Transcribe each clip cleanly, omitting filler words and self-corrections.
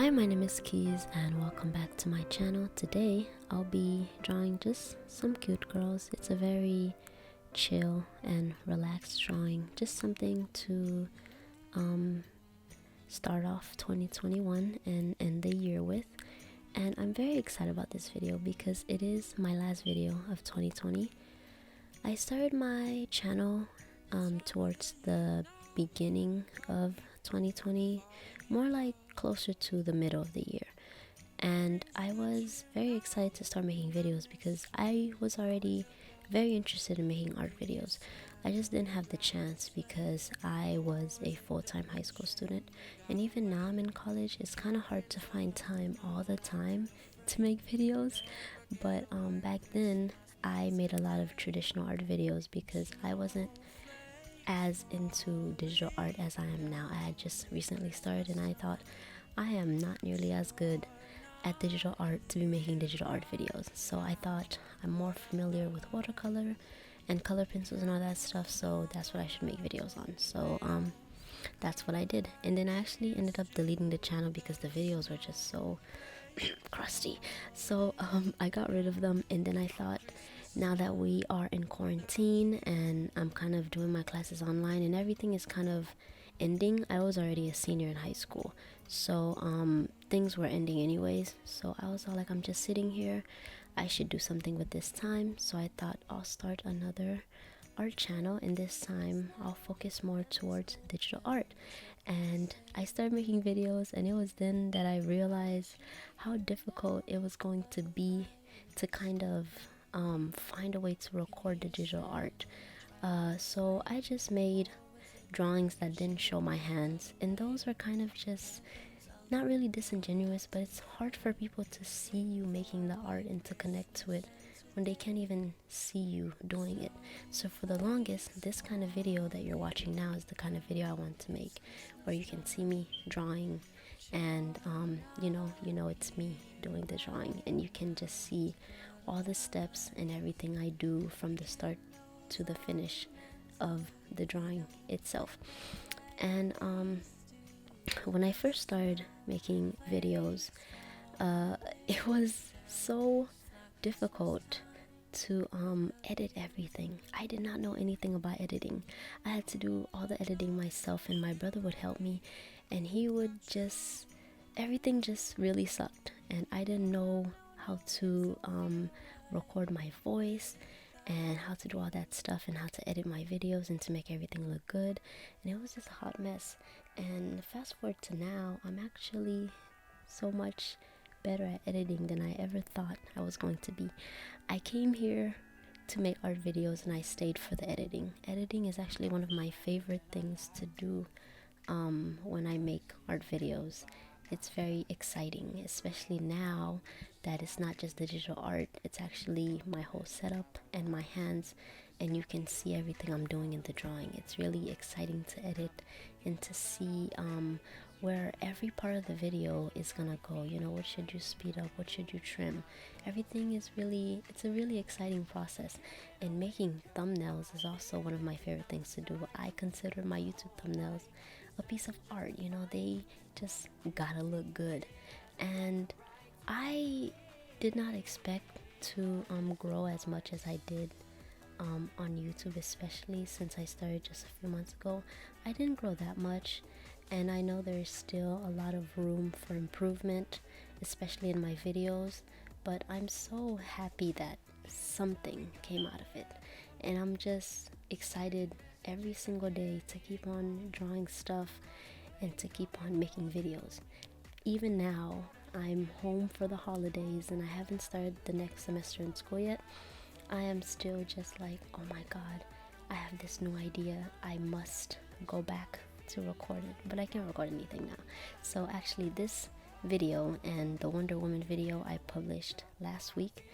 Hi, my name is Keys and welcome back to my channel. Today I'll be drawing just some cute girls. It's a very chill and relaxed drawing, just something to start off 2021 and end the year with. And I'm very excited about this video because it is my last video of 2020. I started my channel towards the beginning of 2020, more like closer to the middle of the year, and I was very excited to start making videos because I was already very interested in making art videos. I just didn't have the chance because I was a full-time high school student, and even now I'm in college. It's kind of hard to find time all the time to make videos, but back then I made a lot of traditional art videos because I wasn't as into digital art as I am now. I had just recently started and I thought I am not nearly as good at digital art to be making digital art videos. So I thought I'm more familiar with watercolor and color pencils and all that stuff, so that's what I should make videos on. So that's what I did, and then I actually ended up deleting the channel because the videos were just so crusty. So I got rid of them, and then I thought, now that we are in quarantine and I'm kind of doing my classes online and everything is kind of ending. I was already a senior in high school, so things were ending anyways. So I was all like, I'm just sitting here, I should do something with this time. So I thought I'll start another art channel, and this time I'll focus more towards digital art. And I started making videos, and it was then that I realized how difficult it was going to be to kind of find a way to record the digital art. So I just made drawings that didn't show my hands, and those were kind of just not really disingenuous, but it's hard for people to see you making the art and to connect to it when they can't even see you doing it. So for the longest, this kind of video that you're watching now is the kind of video I want to make, where you can see me drawing and you know it's me doing the drawing, and you can just see all the steps and everything I do from the start to the finish of the drawing itself. And when I first started making videos, it was so difficult to edit everything. I did not know anything about editing. I had to do all the editing myself, and my brother would help me, and he would just, everything just really sucked, and I didn't know how to record my voice and how to do all that stuff and how to edit my videos and to make everything look good, and it was just a hot mess. And fast forward to now, I'm actually so much better at editing than I ever thought I was going to be. I came here to make art videos and I stayed for the editing. Editing is actually one of my favorite things to do when I make art videos. It's very exciting, especially now that it's not just digital art, it's actually my whole setup and my hands, and you can see everything I'm doing in the drawing. It's really exciting to edit and to see where every part of the video is gonna go. You know, what should you speed up, what should you trim. Everything is really, it's a really exciting process. And making thumbnails is also one of my favorite things to do. I consider my YouTube thumbnails a piece of art. You know, they just gotta look good. And I did not expect to grow as much as I did on YouTube, especially since I started just a few months ago. I didn't grow that much, and I know there's still a lot of room for improvement, especially in my videos, but I'm so happy that something came out of it, and I'm just excited every single day to keep on drawing stuff and to keep on making videos. Even now, I'm home for the holidays and I haven't started the next semester in school yet. I am still just like, oh my god, I have this new idea, I must go back to record it, but I can't record anything now. So actually this video and the Wonder Woman video I published last week,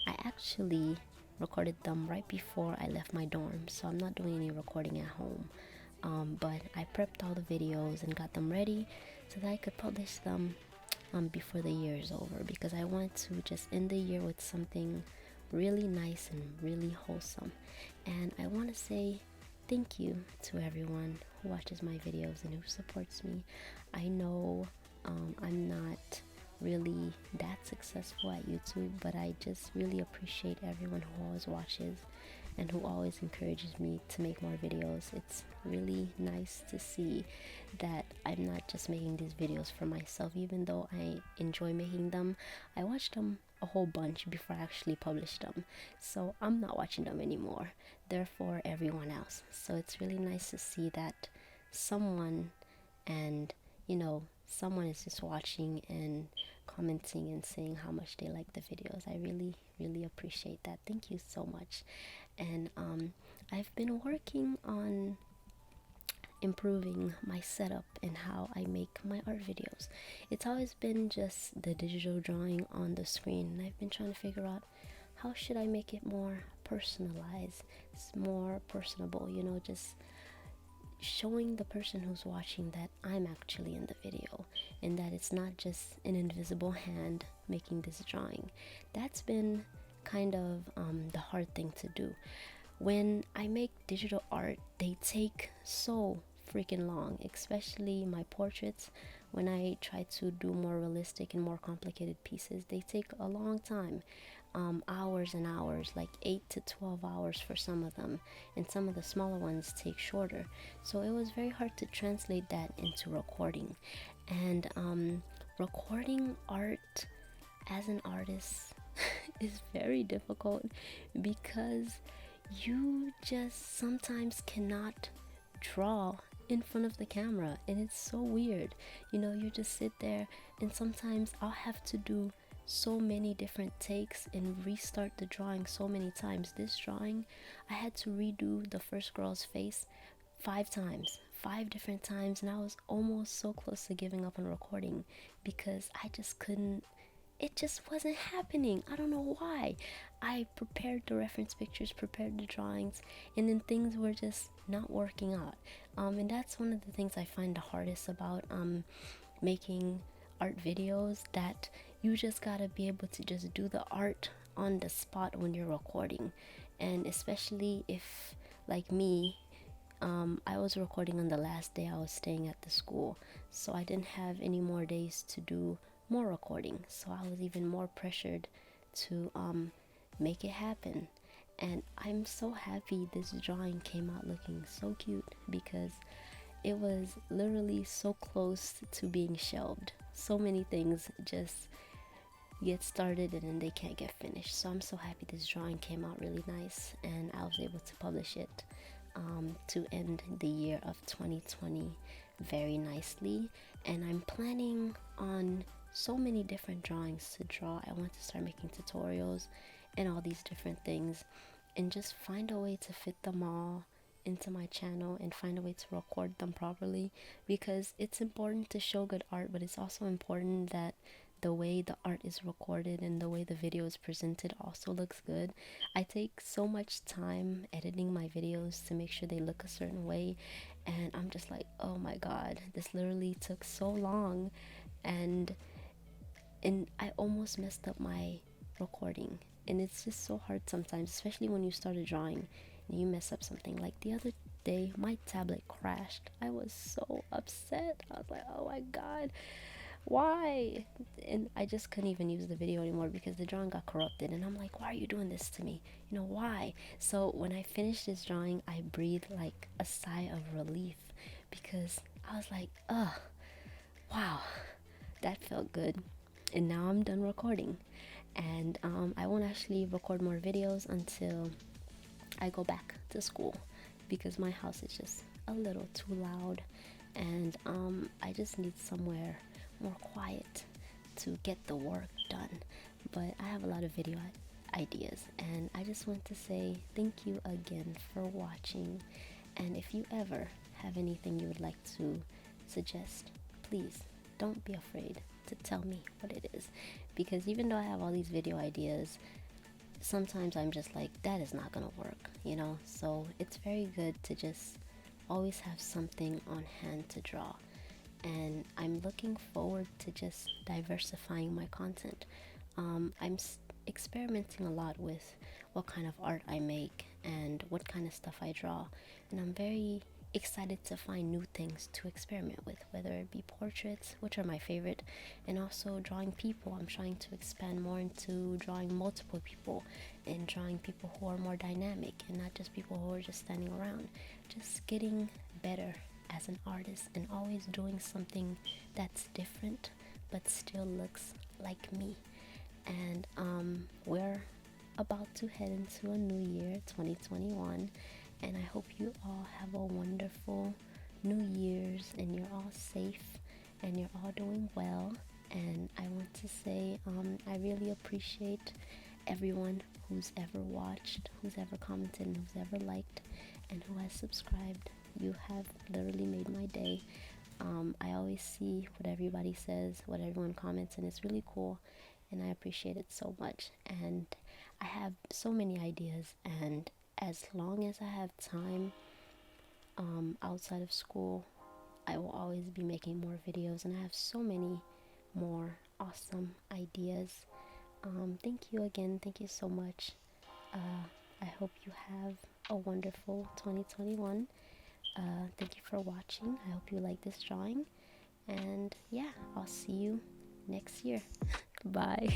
I actually recorded them right before I left my dorm, so I'm not doing any recording at home. But I prepped all the videos and got them ready so that I could publish them before the year is over, because I wanted to just end the year with something really nice and really wholesome. And I want to say thank you to everyone who watches my videos and who supports me. I know I'm not really that successful at YouTube, but I just really appreciate everyone who always watches and who always encourages me to make more videos. It's really nice to see that I'm not just making these videos for myself. Even though I enjoy making them, I watch them a whole bunch before I actually publish them, so I'm not watching them anymore. They're for everyone else. So it's really nice to see that someone, and someone is just watching and commenting and saying how much they like the videos. I really appreciate that. Thank you so much. And I've been working on improving my setup and how I make my art videos. It's always been just the digital drawing on the screen, and I've been trying to figure out how should I make it more personalized, more personable, just showing the person who's watching that I'm actually in the video and that it's not just an invisible hand making this drawing. That's been kind of the hard thing to do. When I make digital art, they take so freaking long, especially my portraits. When I try to do more realistic and more complicated pieces, they take a long time. Hours and hours, like 8 to 12 hours for some of them, and some of the smaller ones take shorter. So it was very hard to translate that into recording. And recording art as an artist is very difficult because you just sometimes cannot draw in front of the camera, and it's so weird. You just sit there, and sometimes I'll have to do so many different takes and restart the drawing so many times. This drawing, I had to redo the first girl's face 5 times, 5 different times, and I was almost so close to giving up on recording because I just couldn't. It just wasn't happening. I don't know why. I prepared the reference pictures, prepared the drawings, and then things were just not working out. And that's one of the things I find the hardest about making art videos, that you just gotta be able to just do the art on the spot when you're recording. And especially if, like me, I was recording on the last day I was staying at the school, so I didn't have any more days to do more recording, so I was even more pressured to make it happen. And I'm so happy this drawing came out looking so cute because it was literally so close to being shelved. So many things just get started and then they can't get finished. So I'm so happy this drawing came out really nice and I was able to publish it to end the year of 2020 very nicely. And I'm planning on so many different drawings to draw. I want to start making tutorials and all these different things and just find a way to fit them all into my channel and find a way to record them properly, because it's important to show good art, but it's also important that the way the art is recorded and the way the video is presented also looks good. I take so much time editing my videos to make sure they look a certain way, and I'm just like, oh my god, this literally took so long, and I almost messed up my recording. And it's just so hard sometimes, especially when you start a drawing and you mess up something. Like the other day, my tablet crashed. I was so upset. I was like, oh my god, why? And I just couldn't even use the video anymore because the drawing got corrupted. And I'm like, why are you doing this to me? Why? So when I finished this drawing, I breathed like a sigh of relief because I was like, oh, wow, that felt good. And now I'm done recording, and I won't actually record more videos until I go back to school because my house is just a little too loud, and I just need somewhere more quiet to get the work done. But I have a lot of video ideas, and I just want to say thank you again for watching. And if you ever have anything you would like to suggest, please don't be afraid to tell me what it is, because even though I have all these video ideas, sometimes I'm just like, that is not gonna work, so it's very good to just always have something on hand to draw. And I'm looking forward to just diversifying my content. I'm experimenting a lot with what kind of art I make and what kind of stuff I draw, and I'm very excited to find new things to experiment with, whether it be portraits, which are my favorite, and also drawing people. I'm trying to expand more into drawing multiple people and drawing people who are more dynamic and not just people who are just standing around. Just getting better as an artist and always doing something that's different but still looks like me. And we're about to head into a new year, 2021, and I hope you all have a wonderful New Year's and you're all safe and you're all doing well. And I want to say I really appreciate everyone who's ever watched, who's ever commented, and who's ever liked, and who has subscribed. You have literally made my day. I always see what everybody says, what everyone comments, and it's really cool, and I appreciate it so much. And I have so many ideas, and as long as I have time outside of school, I will always be making more videos, and I have so many more awesome ideas. Thank you again. Thank you so much. I hope you have a wonderful 2021. Thank you for watching. I hope you like this drawing. And yeah, I'll see you next year. Bye.